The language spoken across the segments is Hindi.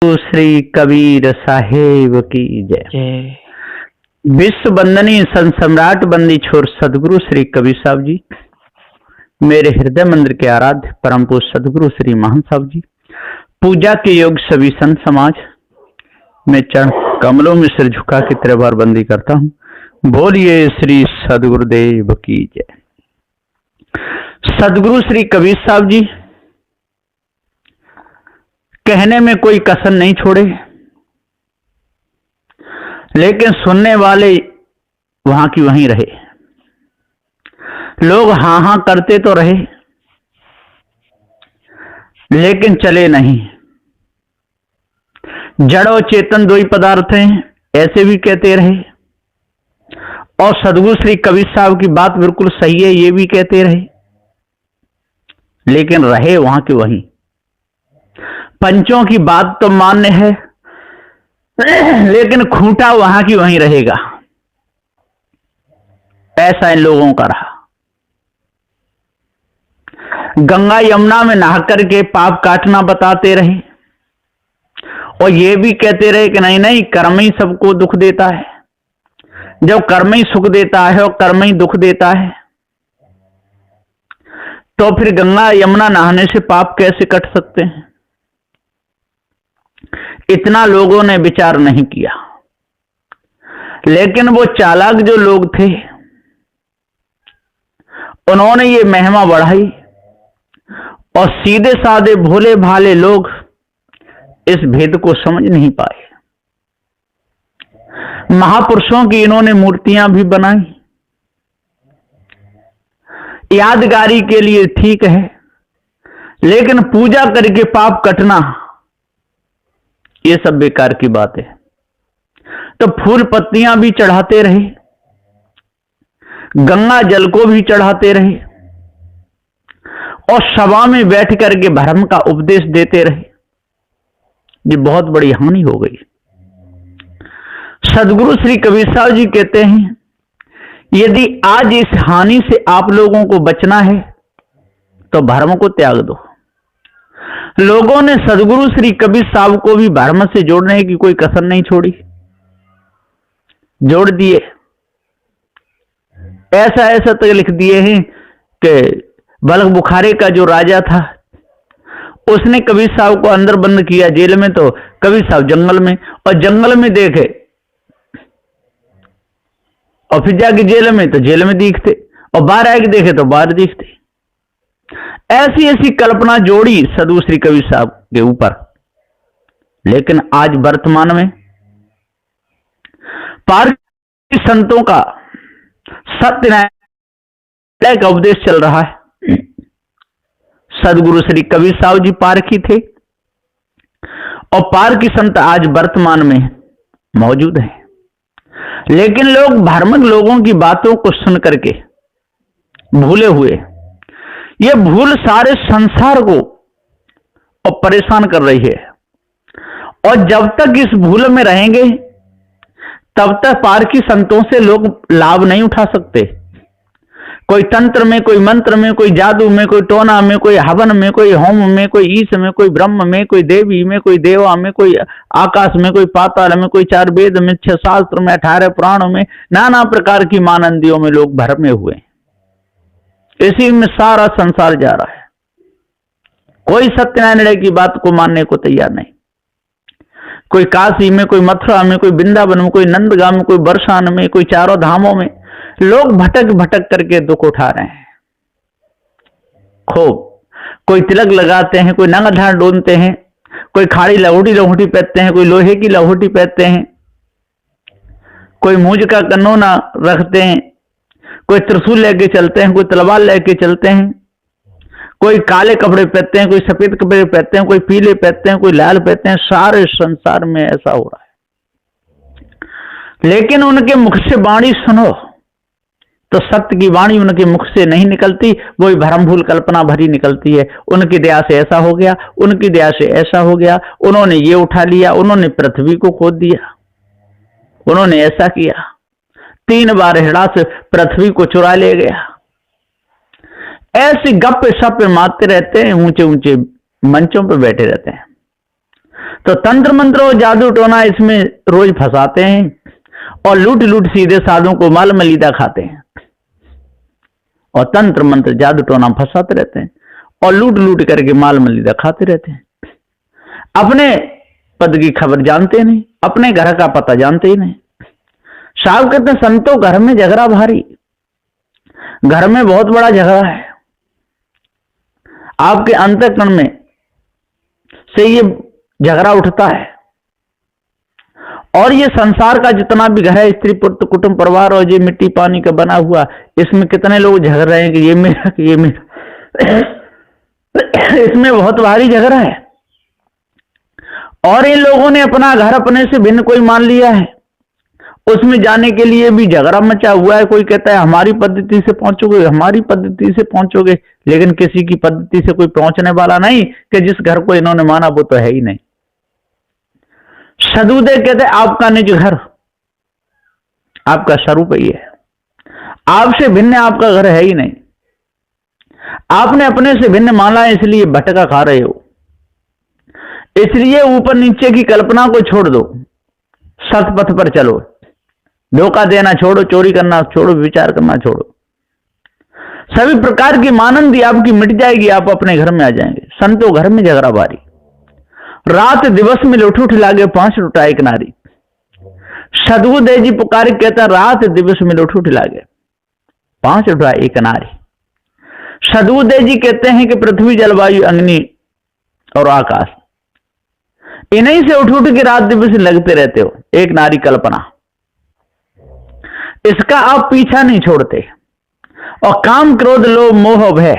श्री कबीर साहेब की जय। जय। विश्व वंदनीय संत सम्राट बंदी छोर सदगुरु श्री कबीर साहब जी, मेरे हृदय मंदिर के आराध्य परम पूज्य सदगुरु श्री महान साहब जी, पूजा के योग सभी संत समाज में चरण कमलों में सिर झुका के त्रिवार बंदी करता हूँ। बोलिए श्री सदगुरुदेव की जय। सदगुरु श्री कबीर साहब जी कहने में कोई कसर नहीं छोड़े, लेकिन सुनने वाले वहां की वहीं रहे। लोग हां हां करते तो रहे, लेकिन चले नहीं। जड़ और चेतन दो ही पदार्थ हैं, ऐसे भी कहते रहे। और सदगुरु श्री कबीर साहब की बात बिल्कुल सही है, ये भी कहते रहे, लेकिन रहे वहां के वहीं। पंचों की बात तो मान्य है, लेकिन खूंटा वहां की वहीं रहेगा। ऐसा इन लोगों का रहा। गंगा यमुना में नहा करके पाप काटना बताते रहे, और ये भी कहते रहे कि नहीं नहीं, कर्म ही सबको दुख देता है। जब कर्म ही सुख देता है और कर्म ही दुख देता है, तो फिर गंगा यमुना नहाने से पाप कैसे कट सकते हैं? इतना लोगों ने विचार नहीं किया। लेकिन वो चालाक जो लोग थे, उन्होंने ये महिमा बढ़ाई, और सीधे साधे भोले भाले लोग इस भेद को समझ नहीं पाए। महापुरुषों की इन्होंने मूर्तियां भी बनाई, यादगारी के लिए ठीक है, लेकिन पूजा करके पाप कटना, ये सब बेकार की बात है। तो फूल पत्तियां भी चढ़ाते रहे, गंगा जल को भी चढ़ाते रहे, और सभा में बैठ करके भ्रम का उपदेश देते रहे। ये बहुत बड़ी हानि हो गई। सदगुरु श्री कबीर साहब जी कहते हैं, यदि आज इस हानि से आप लोगों को बचना है तो भ्रम को त्याग दो। लोगों ने सदगुरु श्री कबीर साहब को भी भ्रम से जोड़ने की कोई कसर नहीं छोड़ी, जोड़ दिए। ऐसा ऐसा तक लिख दिए हैं कि बल्ख बुखारे का जो राजा था, उसने कबीर साहब को अंदर बंद किया जेल में, तो कबीर साहब जंगल में, और जंगल में देखे, और फिर जाके जेल में, तो जेल में दिखते, और बाहर आके देखे तो बाहर दिखते। ऐसी ऐसी कल्पना जोड़ी सदगुरु श्री कबीर साहब के ऊपर। लेकिन आज वर्तमान में पारखी संतों का सत्य न्याय का उपदेश चल रहा है। सदगुरु श्री कबीर साहब जी पारखी थे, और पारखी संत आज वर्तमान में मौजूद हैं। लेकिन लोग धार्मिक लोगों की बातों को सुन करके भूले हुए, ये भूल सारे संसार को और परेशान कर रही है। और जब तक इस भूल में रहेंगे, तब तक पारखी संतों से लोग लाभ नहीं उठा सकते। कोई तंत्र में, कोई मंत्र में, कोई जादू में, कोई टोना में, कोई हवन में, कोई होम में, कोई ईश में, कोई ब्रह्म में, कोई देवी में, कोई देवा में, कोई आकाश में, कोई पाताल में, कोई 4 वेद में, 6 शास्त्र में, 18 पुराणों में, नाना प्रकार की मानंदियों में लोग भरमे हुए। इसी में सारा संसार जा रहा है। कोई सत्यनारायण की बात को मानने को तैयार नहीं। कोई काशी में, कोई मथुरा में, कोई वृंदावन में, कोई नंदगांव में, कोई बरसाने में, कोई चारों धामों में लोग भटक भटक करके दुख उठा रहे हैं। खूब कोई तिलक लगाते हैं, कोई नंगधार डोलते हैं, कोई खाड़ी लहोटी लहोटी पहनते हैं, कोई लोहे की लहोटी पहनते हैं, कोई मूंज का कनोना रखते हैं, कोई त्रिशूल लेके चलते हैं, कोई तलवार लेके चलते हैं, कोई काले कपड़े पहनते हैं, कोई सफेद कपड़े पहनते हैं, कोई पीले पहनते हैं, कोई लाल पहनते हैं। सारे संसार में ऐसा हो रहा है। लेकिन उनके मुख से वाणी सुनो तो सत्य की वाणी उनके मुख से नहीं निकलती, वही भ्रम भूल कल्पना भरी निकलती है। उनकी दया से ऐसा हो गया, उनकी दया से ऐसा हो गया, उन्होंने ये उठा लिया, उन्होंने पृथ्वी को खोद दिया, उन्होंने ऐसा किया, 3 बार हिड़ा से पृथ्वी को चुरा ले गया। ऐसी गप्पे सप्पे मारते रहते हैं, ऊंचे ऊंचे मंचों पर बैठे रहते हैं। तो तंत्र मंत्र और जादू टोना इसमें रोज फंसाते हैं और लूट लूट सीधे साधुओं को माल मलीदा खाते हैं और तंत्र मंत्र जादू टोना फंसाते रहते हैं और लूट लूट करके माल मलीदा खाते रहते हैं। अपने पद की खबर जानते नहीं, अपने घर का पता जानते ही नहीं। साहब कहते हैं संतों घर में झगड़ा भारी, घर में बहुत बड़ा झगड़ा है। आपके अंतःकरण में से ये झगड़ा उठता है और ये संसार का जितना भी घर है, स्त्री पुत्र कुटुंब परिवार और ये मिट्टी पानी का बना हुआ, इसमें कितने लोग झगड़ रहे हैं कि ये मेरा इसमें बहुत भारी झगड़ा है। और इन लोगों ने अपना घर अपने से भिन्न कोई मान लिया है, उसमें जाने के लिए भी झगड़ा मचा हुआ है। कोई कहता है हमारी पद्धति से पहुंचोगे, हमारी पद्धति से पहुंचोगे, लेकिन किसी की पद्धति से कोई पहुंचने वाला नहीं कि जिस घर को इन्होंने माना वो तो है ही नहीं। सदुदेव कहते हैं आपका निज घर आपका स्वरूप ही है, आपसे भिन्न आपका घर है ही नहीं। आपने अपने से भिन्न माना है, इसलिए भटका खा रहे हो। इसलिए ऊपर नीचे की कल्पना को छोड़ दो, सतपथ पर चलो। धोखा देना छोड़ो, चोरी करना छोड़ो, विचार करना छोड़ो। सभी प्रकार की मानंदी आपकी मिट जाएगी, आप अपने घर में आ जाएंगे। संतों घर में झगड़ा बारी, रात दिवस में लुट उठ लागे 5 लुटा एक नारी। सदगुरुदेव जी पुकारे कहता रात दिवस में लुट उठ लागे 5 लुटा एक नारी। सदगुरुदेव जी कहते हैं कि पृथ्वी जलवायु अग्नि और आकाश, इन्हीं से उठ उठ के रात दिवस लगते रहते हो। एक नारी कल्पना, इसका आप पीछा नहीं छोड़ते और काम क्रोध लोभ मोह भय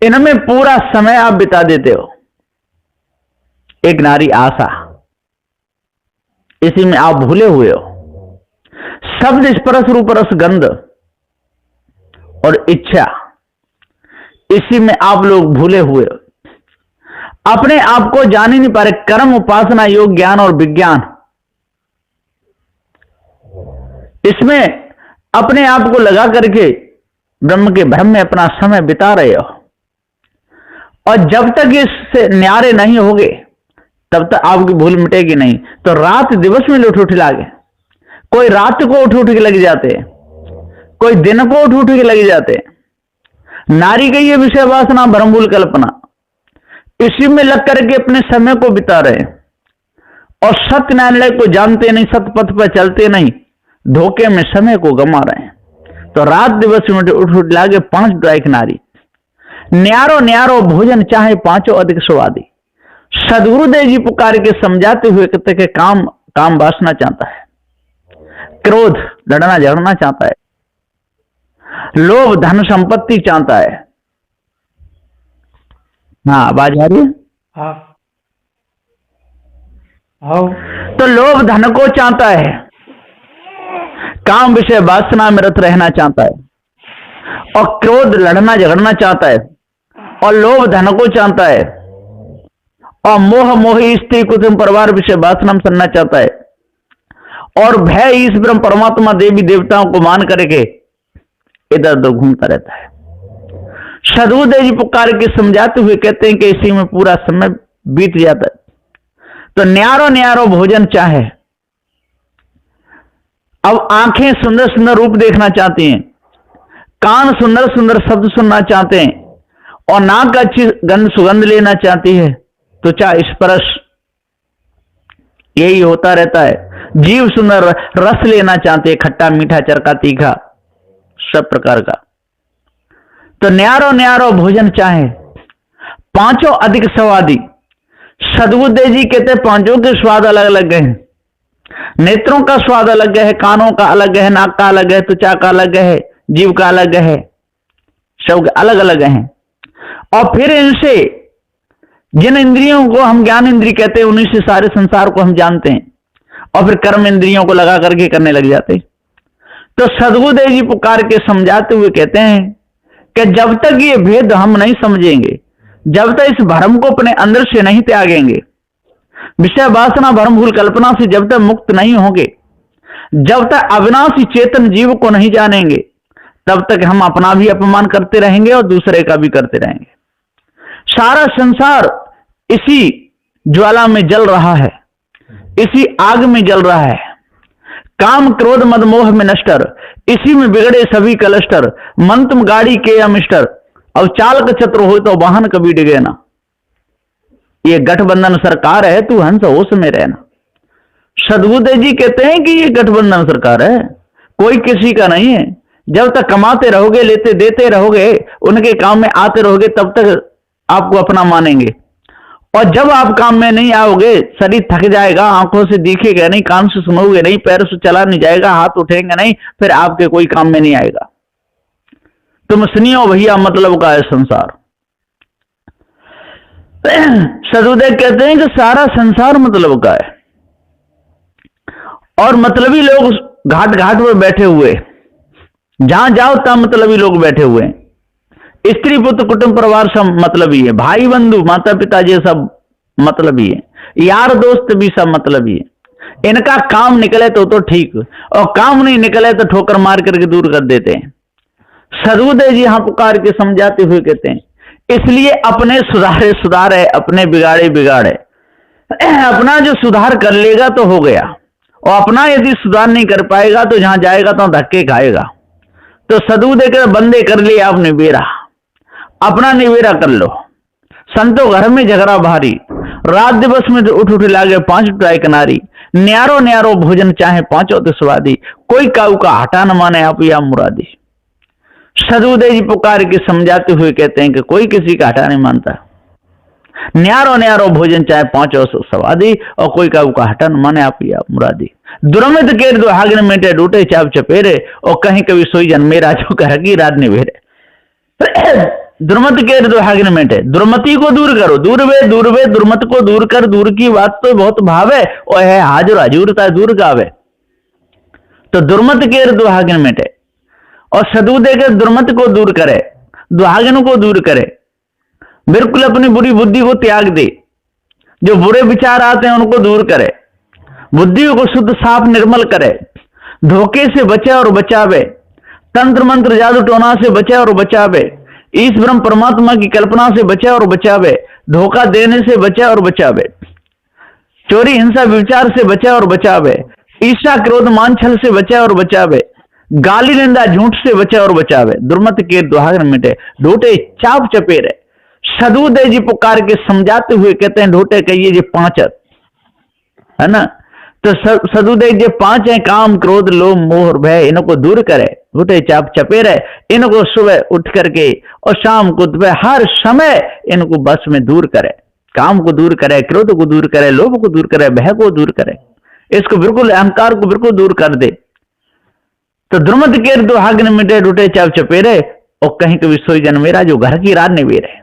इनमें पूरा समय आप बिता देते हो। एक नारी आशा, इसी में आप भूले हुए हो। शब्द स्पर्श रूप रस गंध और इच्छा, इसी में आप लोग भूले हुए हो। अपने आप को जान ही नहीं पा रहे। कर्म उपासना योग ज्ञान और विज्ञान, इसमें अपने आप को लगा करके ब्रह्म के भ्रम में अपना समय बिता रहे हो। और जब तक इससे न्यारे नहीं होगे तब तक आपकी भूल मिटेगी नहीं। तो रात दिवस में उठ उठ लागे, कोई रात को उठ उठ के लग जाते, कोई दिन को उठ उठ के लग जाते। नारी की ये विषय वासना भ्रमभूल कल्पना, इसी में लग करके अपने समय को बिता रहे और सत्य न्यायालय को जानते नहीं, सतपथ पर चलते नहीं, धोखे में समय को गंवा रहे हैं। तो रात दिवस में उठ उठ लागे 5 लुटा एक नारी। न्यारो न्यारो भोजन चाहे 5 अधिक स्वादी। सदगुरुदेव जी पुकार के समझाते हुए कहते कि काम वासना चाहता है, क्रोध लड़ना झगड़ना चाहता है, लोभ धन संपत्ति चाहता है। हाँ, आवाज आ रही है? हाँ। तो लोभ धन को चाहता है, काम विषय वासना में रत रहना चाहता है, और क्रोध लड़ना झगड़ना चाहता है, और लोभ धन को चाहता है, और मोह मोही स्त्री कुटुंब परिवार विषय वासना में सन्ना चाहता है, और भय ईश ब्रह्म परमात्मा देवी देवताओं को मान करके इधर उधर घूमता रहता है। सदगुरुदेव जी पुकार के समझाते हुए कहते हैं कि इसी में पूरा समय बीत जाता है। तो न्यारो न्यारो भोजन चाहे, अब आंखें सुंदर सुंदर रूप देखना चाहती हैं, कान सुंदर सुंदर शब्द सुनना चाहते हैं, और नाक अच्छी गंध सुगंध लेना चाहती है, तो चाहे स्पर्श यही होता रहता है। जीव सुंदर रस लेना चाहते हैं, खट्टा मीठा चरका तीखा सब प्रकार का। तो न्यारो न्यारो भोजन चाहे 5 अधिक स्वादी। सदगुरुदेव जी कहते हैं 5 के स्वाद अलग अलग हैं। नेत्रों का स्वाद अलग है, कानों का अलग है, नाक का अलग है, त्वचा का अलग है, जीव का अलग है, सब अलग अलग हैं। और फिर इनसे जिन इंद्रियों को हम ज्ञान इंद्रिय कहते हैं, उन्हीं से सारे संसार को हम जानते हैं, और फिर कर्म इंद्रियों को लगा करके करने लग जाते। तो सदगुरुदेव जी पुकार के समझाते हुए कहते हैं कि जब तक ये भेद हम नहीं समझेंगे, जब तक इस भ्रम को अपने अंदर से नहीं त्यागेंगे, विषय वासना भ्रम भूल कल्पना से जब तक मुक्त नहीं होंगे, जब तक अविनाशी चेतन जीव को नहीं जानेंगे, तब तक हम अपना भी अपमान करते रहेंगे और दूसरे का भी करते रहेंगे। सारा संसार इसी ज्वाला में जल रहा है, इसी आग में जल रहा है। काम क्रोध मद मोह में नष्टर, इसी में बिगड़े सभी कलस्टर। मन तुम गाड़ी के या मिस्टर, अब चालक चतुर हो तो वाहन कभी डिगे ना। ये गठबंधन सरकार है, तू हंस होश में रहना। सदबुद्धे जी कहते हैं कि ये गठबंधन सरकार है, कोई किसी का नहीं है। जब तक कमाते रहोगे, लेते देते रहोगे, उनके काम में आते रहोगे, तब तक आपको अपना मानेंगे। और जब आप काम में नहीं आओगे, शरीर थक जाएगा, आंखों से दिखेगा नहीं, कान से सुनोगे नहीं, पैर से चला नहीं जाएगा, हाथ उठेंगे नहीं, फिर आपके कोई काम में नहीं आएगा। तुम सुनियो भैया, मतलब का है संसार। सदुदेव कहते हैं कि सारा संसार मतलब का है, और मतलबी लोग घाट घाट पर बैठे हुए, जहां जाओ तहां मतलबी लोग बैठे हुए हैं। स्त्री पुत्र कुटुंब परिवार सब मतलबी है, भाई बंधु माता पिता ये सब मतलबी है, यार दोस्त भी सब मतलबी है। इनका काम निकले तो ठीक, और काम नहीं निकले तो ठोकर मार करके दूर कर देते हैं। सदबुद्धे जी यहां पुकार के समझाते हुए कहते हैं, इसलिए अपने सुधारे सुधारे, अपने बिगाड़े बिगाड़े। अपना जो सुधार कर लेगा तो हो गया, और अपना यदि सुधार नहीं कर पाएगा तो जहां जाएगा तो धक्के खाएगा। तो सदबुद्धे के बंदे कर लिए आप निबेरा, अपना निबेरा कर लो। संतो घर में झगड़ा भारी, रात दिवस में उठ उठ लागे 5 ड्राई किनारी। न्यारो न्यारो भोजन चाहे 5 तो स्वादी, कोई काऊ का हटा न माने आप या मुरादी। सदबुद्धे जी पुकार के समझाते हुए कहते हैं कि कोई किसी का हटा नहीं मानता। न्यारो न्यारो भोजन चाहे 5 स्वादी, और कोई काऊ का हटा न माने आप या मुरादी। दुर्मित केर दो हागन मेटे डूटे चाप चपेरे, और कहीं कभी सोई जन मेरा जो कह की रात निवेरे। दुर्मत केर दो हागन मेटे, दुर्मति को दूर करो, दूर वे दुर्मत को दूर कर। दूर की बात तो बहुत भावे, और है हाजुर हजूरता दूर गावे। तो दुर्मत केर दो हागन मेटे, और सदबुद्धे के दुर्मत को दूर करे, दुहागन को दूर करे। बिल्कुल अपनी बुरी बुद्धि को त्याग दे, जो बुरे विचार आते हैं उनको दूर करे, बुद्धि को शुद्ध साफ निर्मल करे। धोखे से बचे और बचावे, तंत्र मंत्र जादू टोना से बचे और बचावे। ईश ब्रह्म परमात्मा की कल्पना से बचे और बचावे, धोखा देने से बचे और बचावे। चोरी हिंसा विचार से बचे और बचावे, ईर्ष्या क्रोध मान छल से बचे और बचावे। गाली निंदा झूठ से बचे और बचावे, दुर्मत के दुहागन मिटे, ढोटे चाप चपेरे। सदबुद्धे जी पुकार के समझाते हुए कहते हैं, ढोटे कहिए ये 5 है ना। तो सदबुद्धे जी 5 है, काम क्रोध लोभ मोह और भय, इनको दूर करे। ढोटे चाप चपेरे, इनको सुबह उठ करके और शाम को दोपहर हर समय इनको बस में दूर करे। काम को दूर करे, क्रोध को दूर करे, लोभ को दूर करे, भय को दूर करे, इसको बिल्कुल अहंकार को बिल्कुल दूर कर दे। तो दुर्मत केर दो हागन मिटे, ढूटे चाप चपेरे, और कहीं कभी सोई जन मेरा जो घर की रात निवेरे।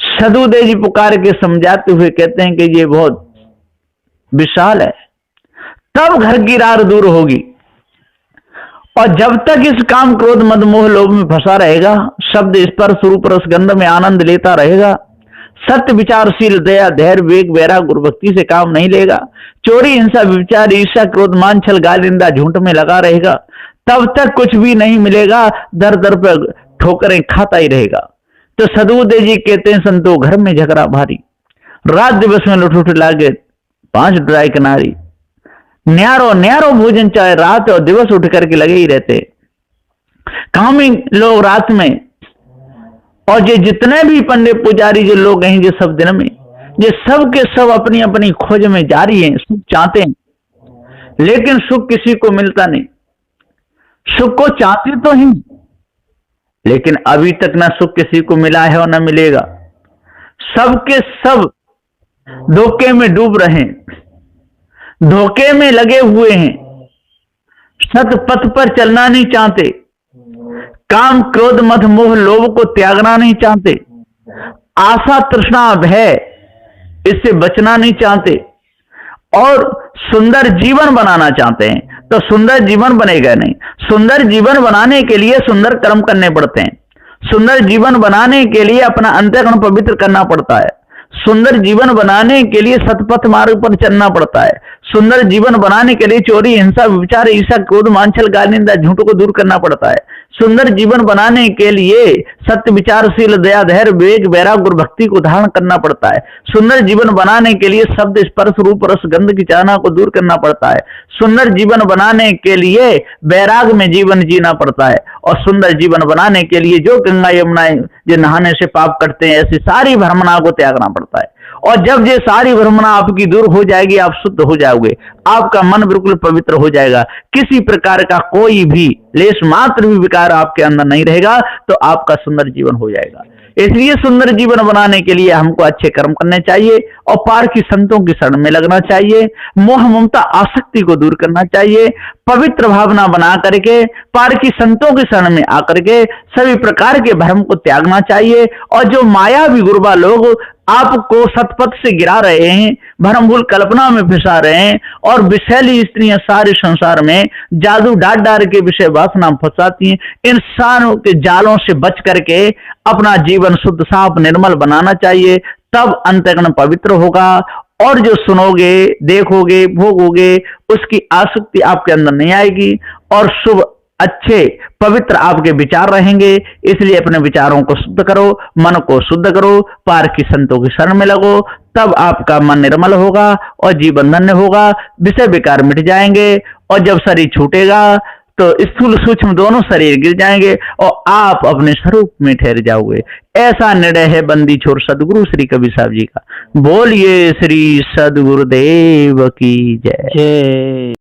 सदबुद्धे जी पुकार के समझाते हुए कहते हैं कि ये बहुत विशाल है, तब घर की रात दूर होगी। और जब तक इस काम क्रोध मद मोह लोभ में फंसा रहेगा, शब्द स्पर्श रूप रस गंध में आनंद लेता रहेगा, सत्य विचारशील दया धैर्य विवेक वैराग गुरु भक्ति से काम नहीं लेगा, चोरी हिंसा विचार ईर्ष्या क्रोध मान छल गाली निंदा झूठ में लगा रहेगा, तब तक कुछ भी नहीं मिलेगा, दर दर पर ठोकरें खाता ही रहेगा। तो सदबुद्धे जी कहते हैं, संतो घर में झगड़ा भारी, रात दिवस में लुट उठ लागे 5 ड्राई किनारी। न्यारो न्यारो भोजन चाहे रात और दिवस उठ करके लगे ही रहते। कामी लोग रात में, और ये जितने भी पंडित पुजारी जो लोग हैं ये सब दिन में, ये सब के सब अपनी अपनी खोज में जारी हैं, सुख चाहते हैं, लेकिन सुख किसी को मिलता नहीं। सुख को चाहते तो ही, लेकिन अभी तक ना सुख किसी को मिला है और ना मिलेगा। सबके सब धोखे में डूब रहे हैं, धोखे में लगे हुए हैं, सत पथ पर चलना नहीं चाहते, काम क्रोध मद मोह लोभ को त्यागना नहीं चाहते, आशा तृष्णा भय इससे बचना नहीं चाहते, और सुंदर जीवन बनाना चाहते हैं। तो सुंदर जीवन बनेगा नहीं। सुंदर जीवन बनाने के लिए सुंदर कर्म करने पड़ते हैं। सुंदर जीवन बनाने के लिए अपना अंतःकरण पवित्र करना पड़ता है। सुंदर जीवन बनाने के लिए सतपथ मार्ग पर चलना पड़ता है। सुंदर जीवन बनाने के लिए चोरी, हिंसा, विचार, ईर्ष्या, क्रोध, मांछल, गाली, निंदा, झूठ को दूर करना पड़ता है। सुंदर जीवन बनाने के लिए सत्य, विचारशील, दया, धैर्य, विवेक, वैराग्य और भक्ति को धारण करना पड़ता है। सुंदर जीवन बनाने के लिए शब्द, स्पर्श, रूप, रस, गंध की चाहना को दूर करना पड़ता है। सुंदर जीवन बनाने के लिए वैराग्य में जीवन जीना पड़ता है। और सुंदर जीवन बनाने के लिए जो गंगा यमुना जो नहाने से पाप करते हैं, ऐसी सारी भ्रमणा को त्यागना पड़ता है। और जब ये सारी भ्रमणा आपकी दूर हो जाएगी, आप शुद्ध हो जाओगे, आपका मन बिल्कुल पवित्र हो जाएगा, किसी प्रकार का कोई भी लेश मात्र भी विकार आपके अंदर नहीं रहेगा, तो आपका सुंदर जीवन हो जाएगा। इसलिए सुंदर जीवन बनाने के लिए हमको अच्छे कर्म करने चाहिए और पार की संतों की शरण में लगना चाहिए। मोह ममता आसक्ति को दूर करना चाहिए। पवित्र भावना बना करके पार की संतों की शरण में आकर के सभी प्रकार के भ्रम को त्यागना चाहिए। और जो मायावी गुरुबा लोग आपको सतपथ से गिरा रहे हैं, भ्रमभूल कल्पना में फंसा रहे हैं और विषैली स्त्रियां सारे संसार में जादू डाल डाल के विषय वासना फंसाती हैं, इंसानों के जालों से बच करके अपना जीवन शुद्ध साफ निर्मल बनाना चाहिए। तब अंतःकरण पवित्र होगा और जो सुनोगे, देखोगे, भोगोगे, उसकी आसक्ति आपके अंदर नहीं आएगी और शुभ अच्छे पवित्र आपके विचार रहेंगे। इसलिए अपने विचारों को शुद्ध करो, मन को शुद्ध करो, पार की संतों की शरण में लगो, तब आपका मन निर्मल होगा और जीवन धन्य होगा। विषय विकार मिट जाएंगे और जब शरीर छूटेगा तो स्थूल सूक्ष्म दोनों शरीर गिर जाएंगे और आप अपने स्वरूप में ठहर जाओगे। ऐसा निर्णय है बंदी छोर सदगुरु श्री कबीर साहब जी का। बोलिए श्री सदगुरुदेव की जय।